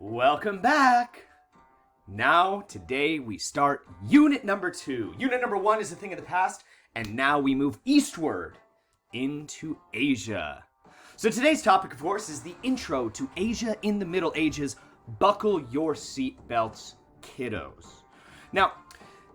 Welcome back. Now, today we start unit number 2. Unit number 1 is a thing of the past, and now we move eastward into Asia. So today's topic, of course, is the intro to Asia in the Middle Ages. Buckle your seatbelts, kiddos. Now,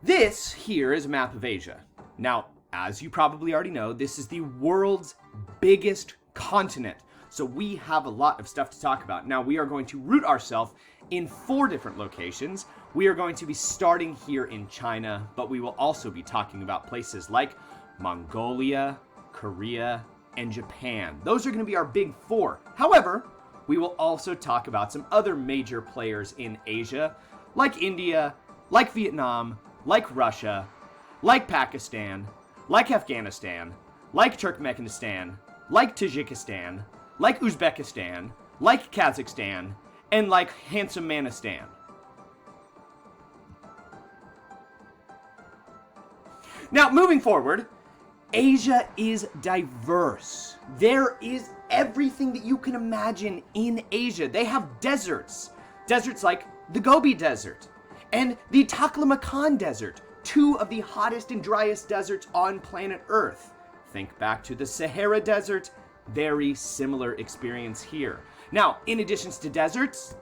this here is a map of Asia. Now, as you probably already know, this is the world's biggest continent. So we have a lot of stuff to talk about. Now, we are going to root ourselves in 4 different locations. We are going to be starting here in China, but we will also be talking about places like Mongolia, Korea, and Japan. Those are going to be our big 4. However, we will also talk about some other major players in Asia, like India, like Vietnam, like Russia, like Pakistan, like Afghanistan, like Turkmenistan, like Tajikistan, like Uzbekistan, like Kazakhstan, and like Handsome-manistan. Now, moving forward, Asia is diverse. There is everything that you can imagine in Asia. They have deserts. Deserts like the Gobi Desert and the Taklamakan Desert, 2 of the hottest and driest deserts on planet Earth. Think back to the Sahara Desert. Very similar experience here. Now, in addition to deserts,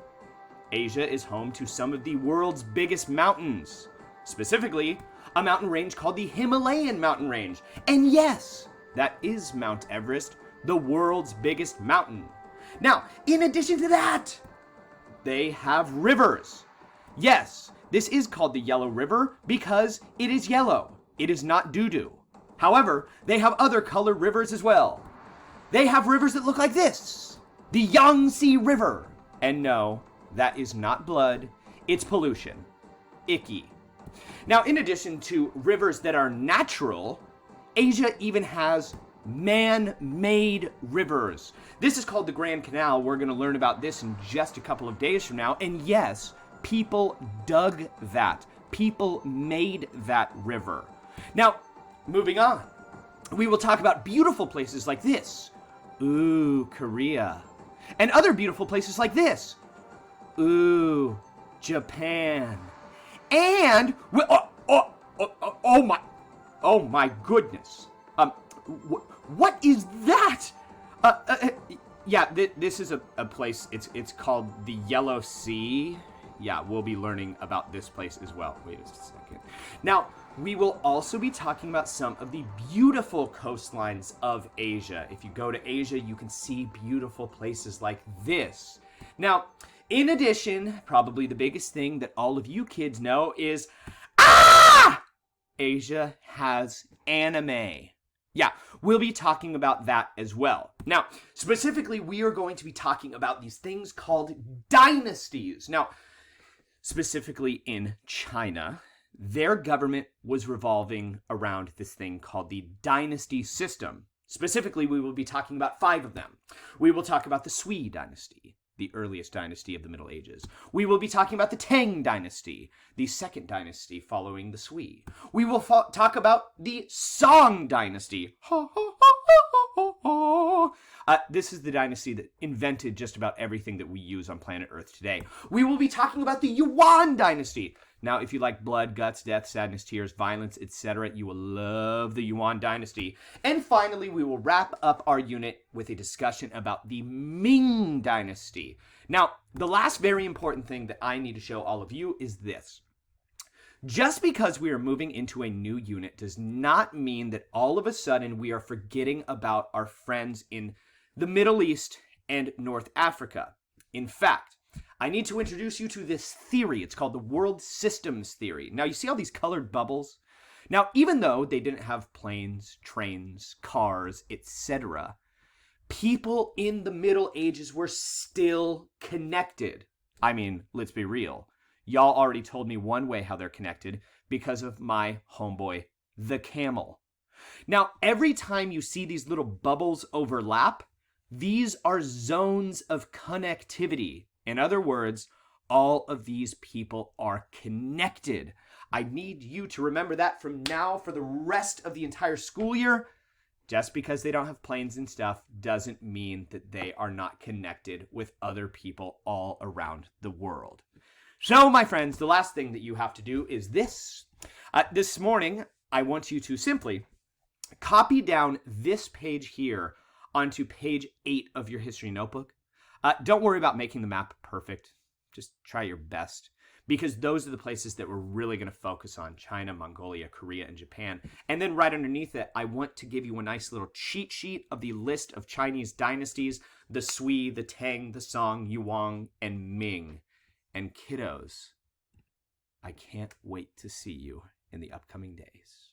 Asia is home to some of the world's biggest mountains. Specifically, a mountain range called the Himalayan mountain range. And yes, that is Mount Everest, the world's biggest mountain. Now, in addition to that, they have rivers. Yes, this is called the Yellow River because it is yellow. It is not doo-doo. However, they have other colored rivers as well. They have rivers that look like this. The Yangtze River. And no, that is not blood. It's pollution. Icky. Now, in addition to rivers that are natural, Asia even has man-made rivers. This is called the Grand Canal. We're going to learn about this in just a couple of days from now. And yes, people dug that. People made that river. Now, moving on. We will talk about beautiful places like this. Ooh, Korea. And other beautiful places like this. Ooh, Japan. And, oh my goodness. What is that? This is a place, it's called the Yellow Sea. Yeah, we'll be learning about this place as well. Wait a second. Now, we will also be talking about some of the beautiful coastlines of Asia. If you go to Asia, you can see beautiful places like this. Now, in addition, probably the biggest thing that all of you kids know is, Asia has anime. Yeah, we'll be talking about that as well. Now, specifically, we are going to be talking about these things called dynasties. Now, specifically in China, their government was revolving around this thing called the dynasty system. Specifically, we will be talking about 5 of them. We will talk about the Sui dynasty, the earliest dynasty of the Middle Ages. We will be talking about the Tang dynasty, the second dynasty following the Sui. We will talk about the Song dynasty. This is the dynasty that invented just about everything that we use on planet Earth today. We will be talking about the Yuan dynasty. Now, if you like blood, guts, death, sadness, tears, violence, etc., you will love the Yuan dynasty. And finally, we will wrap up our unit with a discussion about the Ming dynasty. Now, the last very important thing that I need to show all of you is this. Just because we are moving into a new unit does not mean that all of a sudden we are forgetting about our friends in the Middle East and North Africa. In fact, I need to introduce you to this theory. It's called the world systems theory. Now, you see all these colored bubbles? Now, even though they didn't have planes, trains, cars, etc., people in the Middle Ages were still connected. I mean, let's be real. Y'all already told me one way how they're connected because of my homeboy, the camel. Now, every time you see these little bubbles overlap, these are zones of connectivity. In other words, all of these people are connected. I need you to remember that from now for the rest of the entire school year Just because they don't have planes and stuff doesn't mean that they are not connected with other people all around the world. So, my friends, the last thing that you have to do is this. This morning, I want you to simply copy down this page here onto page 8 of your history notebook. Don't worry about making the map perfect. Just try your best, because those are the places that we're really going to focus on: China, Mongolia, Korea, and Japan. And then right underneath it, I want to give you a nice little cheat sheet of the list of Chinese dynasties: the Sui, the Tang, the Song, Yuan, and Ming. And kiddos, I can't wait to see you in the upcoming days.